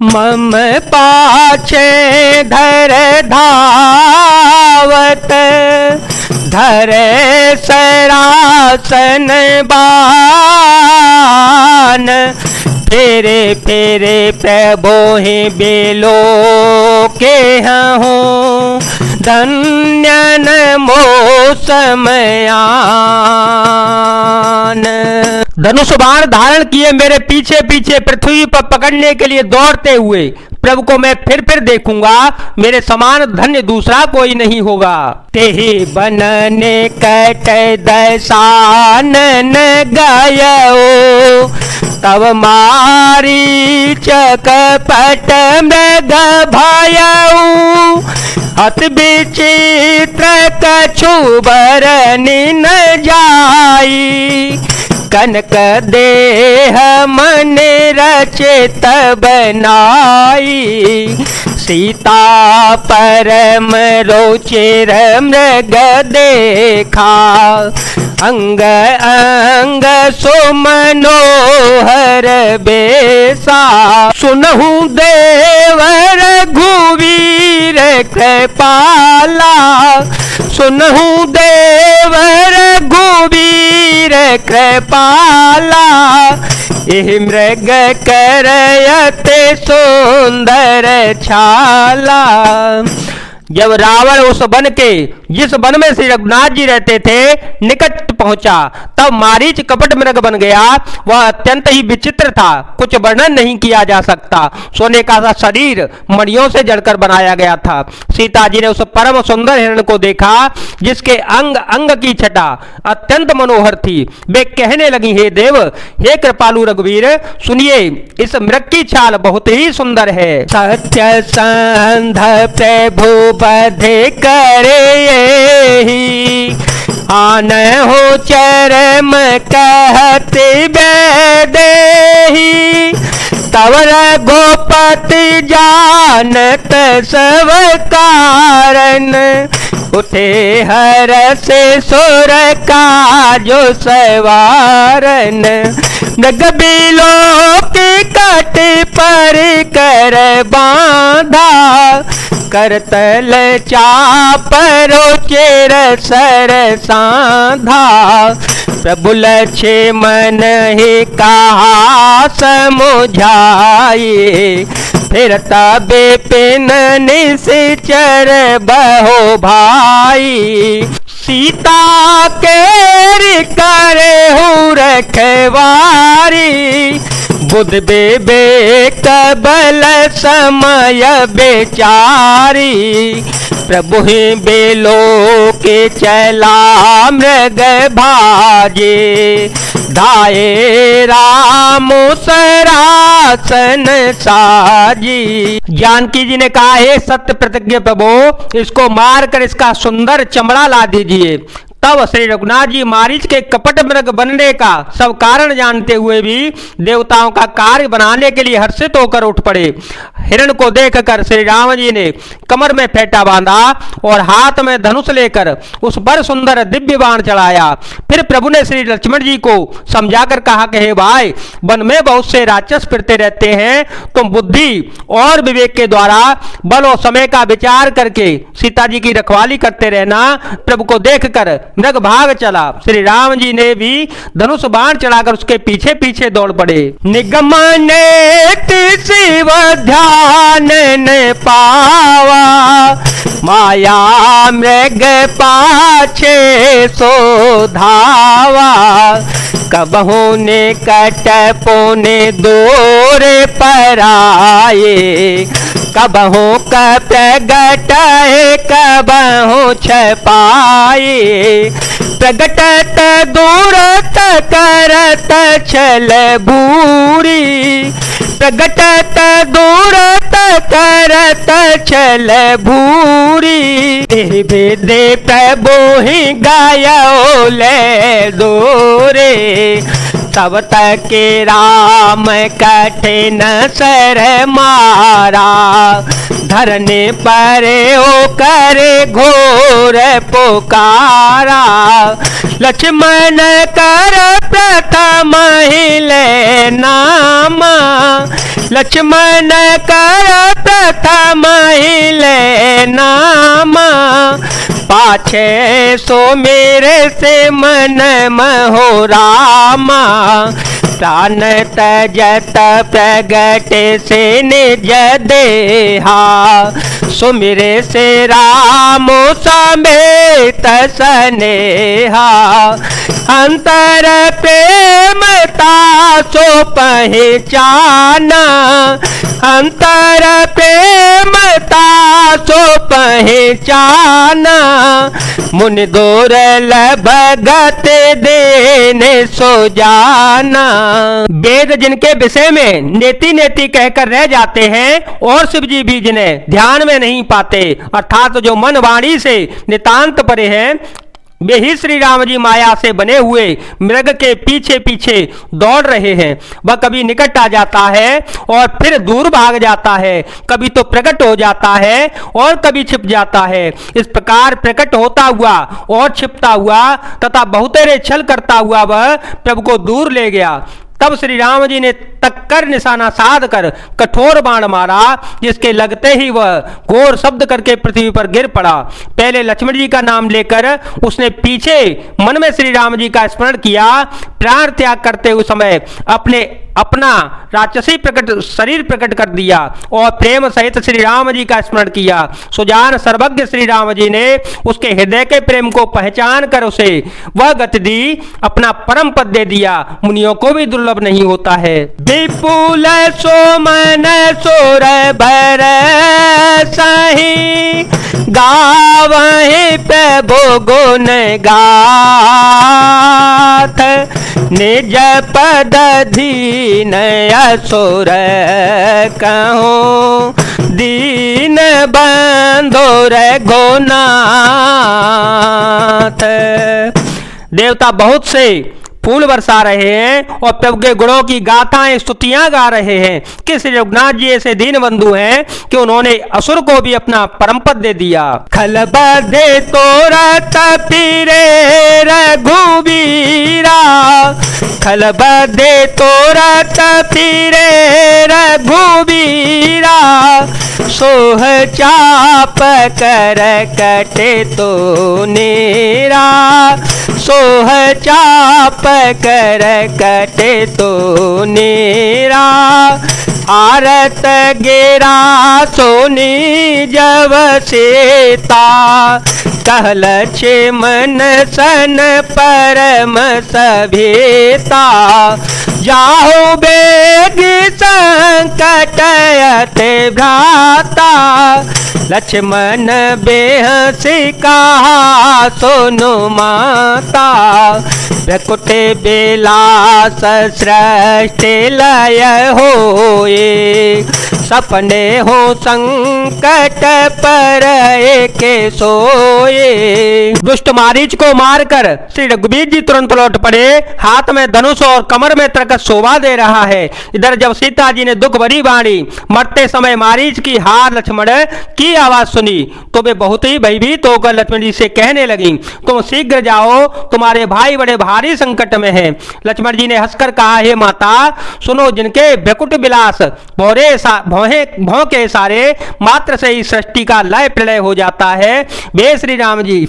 मम पाछे धर धावत धरे सरासन बान फेरे फेरे प्रभो ही बेलो के हूँ धन्यन मोसमयान। धनुष बाण धारण किए मेरे पीछे पीछे पृथ्वी पर पकड़ने के लिए दौड़ते हुए प्रभु को मैं फिर देखूंगा, मेरे समान धन्य दूसरा कोई नहीं होगा। तेहि बनने कट दशानन गयो तब मारी चकपट मृग भयऊ अत विचित्र कछु बरनि न जाई कनक देह मन रचित बनाई सीता परम रोचिर मृग देखा अंग अंग सुमनोहर बेसा सुनहु देवर घुवीर कृपाला सुनहु देवर घुवीर कृपाला एह मृग करयते सुंदर छाला। जब रावण उस वन के जिस वन में श्री रघुनाथ जी रहते थे निकट पहुंचा तब मारीच कपट मृग बन गया। वह अत्यंत ही विचित्र था, कुछ वर्णन नहीं किया जा सकता। सोने का सा शरीर मणियों से जड़कर बनाया गया था। सीता जी ने उस परम सुंदर हिरण को देखा जिसके अंग अंग की छटा अत्यंत मनोहर थी। वे कहने लगी, हे देव, हे कृपालु रघुवीर, सुनिए इस मृग की चाल बहुत ही सुंदर है। सत्य संध प्रभु बधे करे आन हो चरम कहते बेदेही तवर गोपति जानत सब कारण उठे हर से सुर का जो सवारन मृग बिलो की कट पर कर बांधा करतल चापरो चेर सर सांधा प्रभु लक्ष्मण ही कहा समुझाए फिर तबे पिन निश्चर बहो भाई सीता के करे हूँ रखवारी बुध बेबे कबल समय बेचारी प्रभु ही बेलो के चला मृग भाजे धाये राम सरासन साजी। जानकी जी ने कहा, हे सत्य प्रतिज्ञ प्रभु, इसको मारकर इसका सुंदर चमड़ा ला दीजिए। तब श्री रघुनाथ जी मारीच के कपट मृग बनने का सब कारण जानते हुए भी देवताओं का कार्य बनाने के लिए हर्षित होकर उठ पड़े। हिरण को देखकर श्री राम जी ने कमर में फेंटा बांधा और हाथ में धनुष लेकर उस पर सुंदर दिव्य बाण चढ़ाया। फिर प्रभु ने श्री लक्ष्मण जी को समझाकर कहा कि हे भाई, वन में बहुत से राक्षस फिरते रहते हैं, तुम बुद्धि और विवेक के द्वारा बल और समय का विचार करके सीता जी की रखवाली करते रहना। प्रभु को देखकर मृग भाग चला। श्री राम जी ने भी धनुष बाण चढ़ाकर उसके पीछे पीछे दौड़ पड़े। निगम ने शिव ध्यान न पावा माया मृग पाछे सो धावा कबहू ने कट पोने दूर पर आए कबहू कप गटाए कबहू छपाए प्रगटत दूरत करत छल भूरी प्रगटत दूरत करत छल भूरी दे प्रभु ही गायो ले दोरे तब तक राम कठिन सर मारा धरने पर ओ करे घोर पुकारा, लक्ष्मण कर प्रथम हिले नाम, लक्ष्मण कर प्रथम हिले नाम, पाछे सो मेरे से मन महो रामा, प्राण तजत प्रगट से निज देहा, सुमिरे से राम समेत स्नेहा, अंतर प्रेमता सो पहचाना, अंतर प्रेमता सो पहचाना, मुनि दुर्लभ गत देने सो जाना। वेद जिनके विषय में नेति नेति कहकर रह जाते हैं और शिव जी भी जिन्हें ध्यान में नहीं पाते, अर्थात जो मन वाणी से नितांत परे हैं, वे ही श्री राम जी माया से बने हुए मृग के पीछे पीछे दौड़ रहे हैं। वह कभी निकट आ जाता है और फिर दूर भाग जाता है, कभी तो प्रकट हो जाता है और कभी छिप जाता है। इस प्रकार प्रकट होता हुआ और छिपता हुआ तथा बहुतेरे छल करता हुआ वह प्रभु को दूर ले गया। तब श्री राम जी ने तक्कर निशाना साध कर कठोर बाण मारा, जिसके लगते ही वह घोर शब्द करके पृथ्वी पर गिर पड़ा। पहले लक्ष्मण जी का नाम लेकर उसने पीछे मन में श्री राम जी का स्मरण किया। प्राण त्याग करते हुए समय अपना राक्षसी प्रकट शरीर प्रकट कर दिया और प्रेम सहित श्री राम जी का स्मरण किया। सुजान सर्वज्ञ श्री राम जी ने उसके हृदय के प्रेम को पहचान कर उसे वह गति दी, अपना परम पद दे दिया। मुनियों को भी दुर्लभ नहीं होता है। विपुल सोमन सोर भर सही, गावहि प्रभु गुण गाथ, निज पद दीन असुर कहूँ, दीन बंधु रघुनाथ। देवता बहुत से फूल बरसा रहे हैं और प्रभु के गुणों की गाथाएं स्तुतियां गा रहे हैं कि श्री रघुनाथ जी ऐसे दीन बंधु हैं कि उन्होंने असुर को भी अपना परम पद दे दिया। खल बधे तोरत फिरे रघुबीरा, खल बधे तोरत फिरे रघुबीरा, सोह चाप कर कटे तो नेरा, सोह चाप कर कटे तो नेरा, आरत गेरा सोनी जव सेता, कहल छे मन सन परम सभेता, जाहो बेग संकट अति भ्राता, लक्ष्मण बेहसी कहा सोनु माता, प्रकुटे बेलास सृष्टि लय होए, सपने हो संकट पर के सोए। दुष्ट मारीच को मारकर श्री रघुबीर जी तुरंत लौट पड़े। हाथ में धनुष और कमर में तरकस शोभा दे रहा है। इधर जब सीता जी ने दुख भरी वाणी मरते समय मारीच की हार लक्ष्मण की आवाज सुनी तो वे बहुत ही भयभीत होकर लक्ष्मण जी से कहने लगी, तुम शीघ्र जाओ, तुम्हारे भाई बड़े भारी संकट में हैं। लक्ष्मण जी ने हंसकर कहा, हे माता सुनो, जिनके भ्रकुट विलास भौं के सारे मात्र से ही सृष्टि का लय प्रलय हो जाता है, वे श्री राम जी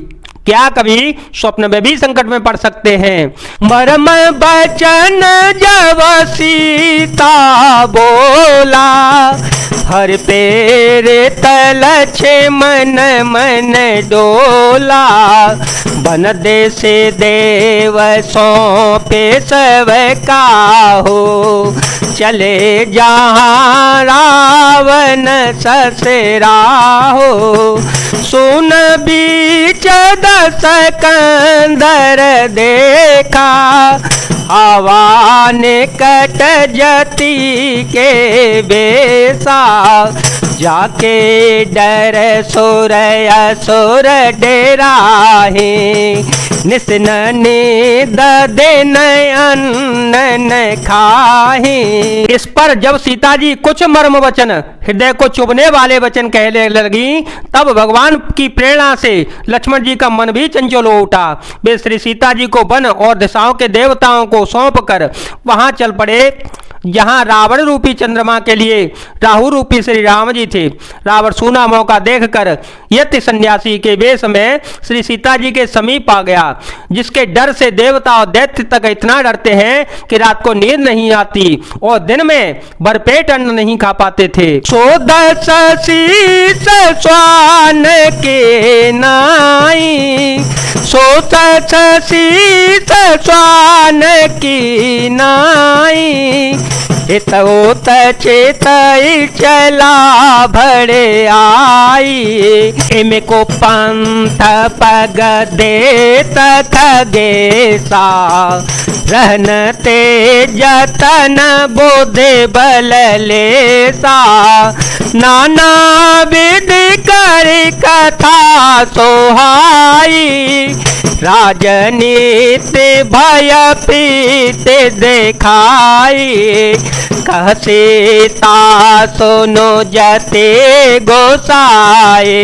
क्या कभी स्वप्न में भी संकट में पड़ सकते हैं। मरम बचन जब सीता बोला, हर पेरे तल छे मन मन डोला, बन दे से देव सौंपे सब काहो, चले जहाँ रावण ससुरा हो, सुन बीच दस कंदर देखा, हवा निकट जति के बेसा, जाके डर सुर असुर डेराहे, निसन नींद दिन अन्न न खाहे। इस पर जब सीता जी कुछ मर्म वचन, हृदय को चुभने वाले वचन कहने लगी, तब भगवान की प्रेरणा से लक्ष्मण जी का मन भी चंचल हो उठा। वे श्री सीता जी को वन और दिशाओं के देवताओं को सौंप कर वहां चल पड़े जहां रावण रूपी चंद्रमा के लिए राहु रूपी श्री राम जी थे। रावण सूना मौका देखकर यति सन्यासी के वेश में श्री सीता जी के समीप आ गया, जिसके डर से देवता और दैत्य तक इतना डरते हैं कि रात को नींद नहीं आती और दिन में भरपेट अन्न नहीं खा पाते थे। सो दस शीस स्वान के नाई, सो दस शीस स्वान की नाई, हितोत चेत चला भरे आई, इमे को पंथ पग देत खगेसा, रहन तेज तन बोधे बल लेसा, नाना विधि कर कथा सोहाई, राजनीति भय प्रीत देखाई, कह सीता सुनो जते गोसाए,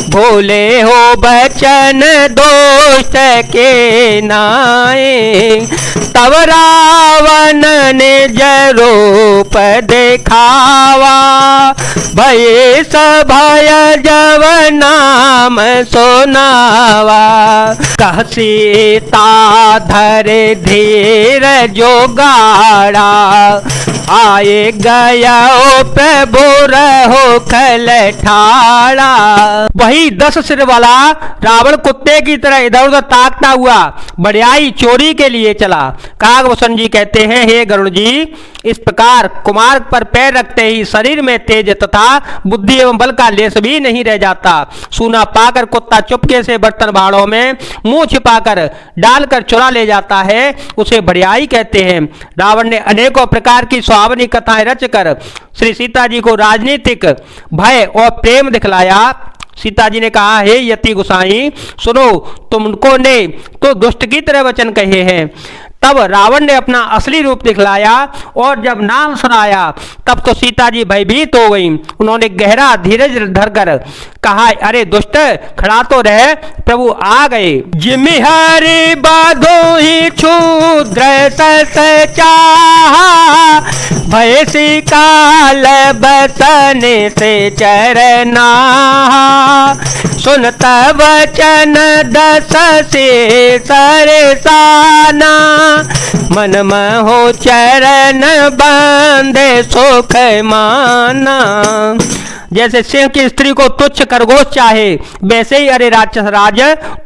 भूले हो बचन दोष के नाए, तब रावण ने जरूप देखावा, भय सभय जव नाम सुनावा, कह सीता धरे धीर जो गाड़ा, आए गया प्रभु रहो खल ठाड़ा। वही 10 सिर वाला रावण कुत्ते की तरह इधर उधर ताकता हुआ बड़ियाई चोरी के लिए चला। कागभूषण जी कहते हैं, हे गरुड़ जी, इस प्रकार कुमार पर पैर रखते ही शरीर में तेज तथा बुद्धि एवं बल का लेस भी नहीं रह जाता। सूना पाकर कुत्ता चुपके से बर्तन भाड़ों में मुंह छिपाकर डालकर चुरा ले जाता है, उसे बढ़ियाई कहते हैं। रावण ने अनेकों प्रकार की सुहावनी कथाएं रचकर श्री सीता जी को राजनीतिक भय और प्रेम दिखलाया। सीता जी ने कहा, हे यति गोसाई सुनो, तुमको ने तो दुष्ट की तरह वचन कहे हैं। तब रावण ने अपना असली रूप दिखलाया और जब नाम सुनाया तब तो सीता जी भयभीत हो गई। उन्होंने गहरा धीरज धरकर कहा, अरे दुष्ट खड़ा तो रहे, प्रभु आ गए। जिमि हरि बाधो ही क्षुद्र सस चाहा, भय सी काल बसने से चरना, सुनत वचन दस से सरसाना, मन महो चरण बांधे सुख माना। जैसे सिंह की स्त्री को तुच्छ खरगोश चाहे, वैसे ही अरे राक्षस राज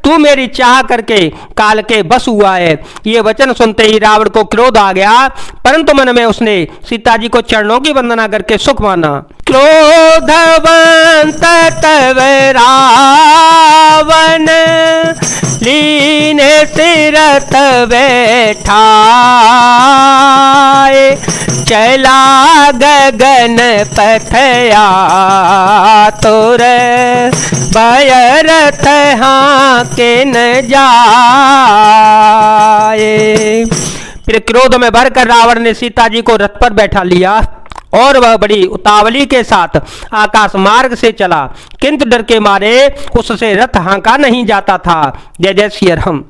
तू मेरी चाह करके काल के बस हुआ है। ये वचन सुनते ही रावण को क्रोध आ गया, परंतु मन में उसने सीता जी को चरणों की वंदना करके सुख माना। क्रोधवंत तव रावण, लीने सिरत बैठाए, चला गगन पथया तुर, भयरथ हाके न जाए। फिर क्रोध में भरकर रावण ने सीता जी को रथ पर बैठा लिया और वह बड़ी उतावली के साथ आकाश मार्ग से चला, किंतु डर के मारे उससे रथ हाँका नहीं जाता था। जय जय श्री राम।